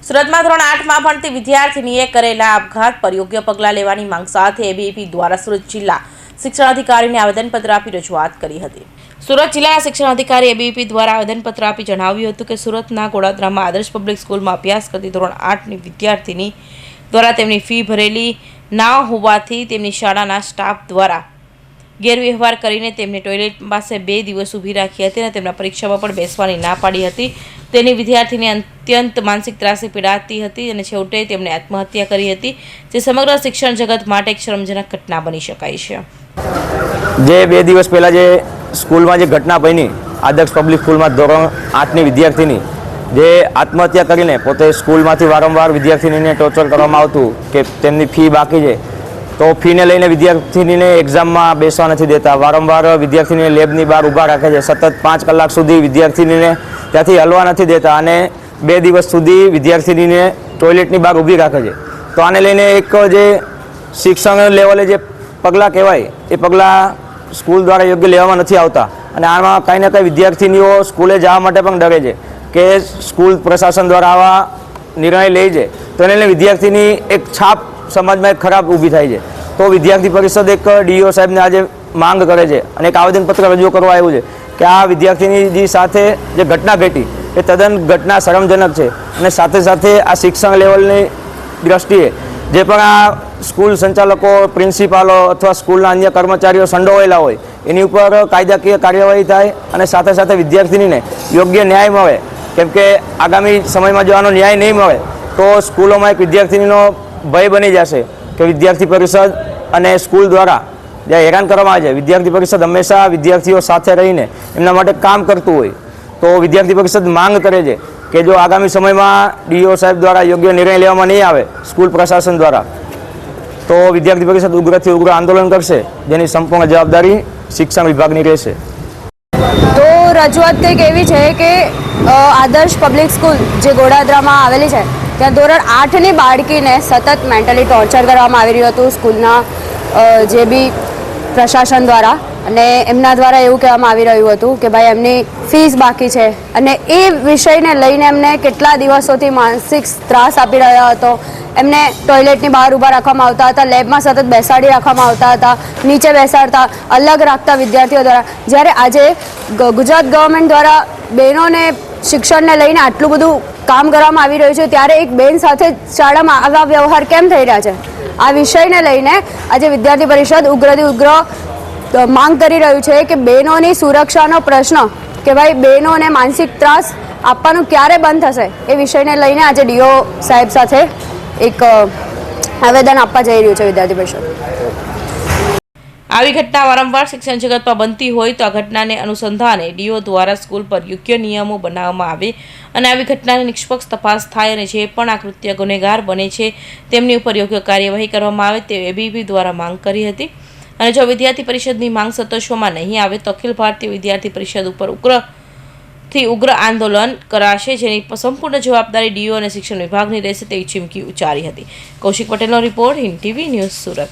સુરતમાં ધોરણ 8માં ભણતી વિદ્યાર્થીનીએ કરેલા આપઘાત પર યોગ્ય પગલાં લેવાની માંગ સાથે એબીવીપી દ્વારા સુરત જિલ્લા શિક્ષણાધિકારીને આવેદનપત્ર આપી રજૂઆત કરી હતી। સુરત જિલ્લાના શિક્ષણાધિકારી એબીવીપી દ્વારા આવેદનપત્ર આપી જણાવ્યું હતું કે સુરતના ગોડાદરામાં આદર્શ પબ્લિક સ્કૂલમાં અભ્યાસ કરતી ધોરણ 8ની વિદ્યાર્થીની દ્વારા તેમની ફી ભરેલી ના હોવાથી તેમની શાળાના સ્ટાફ દ્વારા ગેરવ્યવહાર કરીને તેમને ટોયલેટ પાસે 2 દિવસ ઊભી રાખી હતી અને તેમના પરીક્ષામાં પણ બેસવાની ના પાડી હતી। તેની વિદ્યાર્થીની અત્યંત માનસિક ત્રાસથી પીડાતી હતી અને છેવટે તેમણે આત્મહત્યા કરી હતી, જે સમગ્ર શિક્ષણ જગત માટે એક શરમજનક ઘટના બની શકાય છે। જે 2 દિવસ પહેલાં જે સ્કૂલમાં જે ઘટના બની, આદર્શ પબ્લિક સ્કૂલમાં ધોરણ 8ની વિદ્યાર્થીની જે આત્મહત્યા કરીને પોતે સ્કૂલમાંથી વારંવાર વિદ્યાર્થીનીને ટોર્ચર કરવામાં આવતું કે તેમની ફી બાકી છે, તો ફીને લઈને વિદ્યાર્થીનીને એક્ઝામમાં બેસવા નથી દેતા, વારંવાર વિદ્યાર્થીનીને લેબની બહાર ઊભા રાખે છે, સતત 5 કલાક સુધી વિદ્યાર્થીનીને ત્યાંથી હલવા નથી દેતા અને 2 દિવસ સુધી વિદ્યાર્થીનીને ટોયલેટની બહાર ઊભી રાખે છે। તો આને લઈને એક જે શિક્ષણ લેવલે જે પગલાં કહેવાય એ પગલાં સ્કૂલ દ્વારા યોગ્ય લેવામાં નથી આવતા અને આમાં કાંઈ ને કાંઈ વિદ્યાર્થીનીઓ સ્કૂલે જવા માટે પણ ડરે છે કે સ્કૂલ પ્રશાસન દ્વારા આવા નિર્ણય લે છે તો એને લઈને વિદ્યાર્થીની એક છાપ સમાજમાં એક ખરાબ ઊભી થાય છે। તો વિદ્યાર્થી પરિષદ એક ડીઓ સાહેબને આજે માંગ કરે છે અને એક આવેદનપત્ર રજૂ કરવા આવ્યું છે કે આ વિદ્યાર્થીની સાથે જે ઘટના ઘટી એ તદ્દન ઘટના શરમજનક છે અને સાથે સાથે આ શિક્ષણ લેવલની દ્રષ્ટિએ જે પણ આ સ્કૂલ સંચાલકો, પ્રિન્સિપાલો અથવા સ્કૂલના અન્ય કર્મચારીઓ સંડોવાયેલા હોય એની ઉપર કાયદાકીય કાર્યવાહી થાય અને સાથે સાથે વિદ્યાર્થીનીને યોગ્ય ન્યાય મળે, કેમ કે આગામી સમયમાં જો આનો ન્યાય નહીં મળે તો સ્કૂલોમાં એક વિદ્યાર્થીનીનો ભય બની જશે કે વિદ્યાર્થી પરિષદ અને સ્કૂલ દ્વારા જે હેરાન કરવામાં આવે છે, વિદ્યાર્થી પરિષદ હંમેશા વિદ્યાર્થીઓ સાથે રહીને એમના માટે કામ કરતું હોય, તો વિદ્યાર્થી પરિષદ માંગ કરે છે કે જો આગામી સમયમાં ડીઓ સાહેબ દ્વારા યોગ્ય નિર્ણય લેવામાં નહીં આવે સ્કૂલ પ્રશાસન દ્વારા, તો વિદ્યાર્થી પરિષદ ઉગ્રથી ઉગ્ર આંદોલન કરશે, જેની સંપૂર્ણ જવાબદારી શિક્ષણ વિભાગની રહેશે। તો રજૂઆત કંઈક એવી છે કે આદર્શ પબ્લિક સ્કૂલ જે ગોડાદરામાં આવેલી છે ત્યાં ધોરણ 8ની બાળકીને સતત મેન્ટલી ટોર્ચર કરવામાં આવી રહ્યું હતું સ્કૂલના જે બી પ્રશાસન દ્વારા, અને એમના દ્વારા એવું કહેવામાં આવી રહ્યું હતું કે ભાઈ એમની ફીસ બાકી છે અને એ વિષયને લઈને એમને કેટલા દિવસોથી માનસિક ત્રાસ આપી રહ્યા હતો। એમને ટોયલેટની બહાર ઊભા રાખવામાં આવતા હતા, લેબમાં સતત બેસાડી રાખવામાં આવતા હતા, નીચે બેસાડતા, અલગ રાખતા વિદ્યાર્થીઓ દ્વારા। જ્યારે આજે ગુજરાત ગવર્મેન્ટ દ્વારા બહેનોને શિક્ષણને લઈને આટલું બધું કામ કરવામાં આવી રહ્યું છે, ત્યારે એક બેન સાથે શાળામાં આવા વ્યવહાર કેમ થઈ રહ્યા છે, આ વિષયને લઈને આજે વિદ્યાર્થી પરિષદ ઉગ્રથી ઉગ્ર માંગ કરી રહ્યું છે કે બહેનોની સુરક્ષાનો પ્રશ્ન કે ભાઈ બહેનોને માનસિક ત્રાસ આપવાનું ક્યારે બંધ થશે એ વિષયને લઈને આજે ડીઓ સાહેબ સાથે એક આવેદન આપવા જઈ રહ્યું છે વિદ્યાર્થી પરિષદ। આવી ઘટના વારંવાર શિક્ષણ જગતમાં બનતી હોય તો આ ઘટનાને અનુસંધાને ડીઓ દ્વારા સ્કૂલ પર યોગ્ય નિયમો બનાવવામાં આવે અને આવી ઘટનાની નિષ્પક્ષ તપાસ થાય અને જે પણ આ કૃત્ય ગુનેગાર બને છે તેમની ઉપર યોગ્ય કાર્યવાહી કરવામાં આવે તે એબીવીપી દ્વારા માંગ કરી હતી। અને જો વિદ્યાર્થી પરિષદની માંગ સંતોષવામાં નહીં આવે તો અખિલ ભારતીય વિદ્યાર્થી પરિષદ ઉપર ઉગ્ર આંદોલન કરાશે, જેની સંપૂર્ણ જવાબદારી ડીઓ અને શિક્ષણ વિભાગની રહેશે તેવી ચીમકી ઉચ્ચારી હતી। કૌશિક પટેલનો report, Hind TV news, Surat.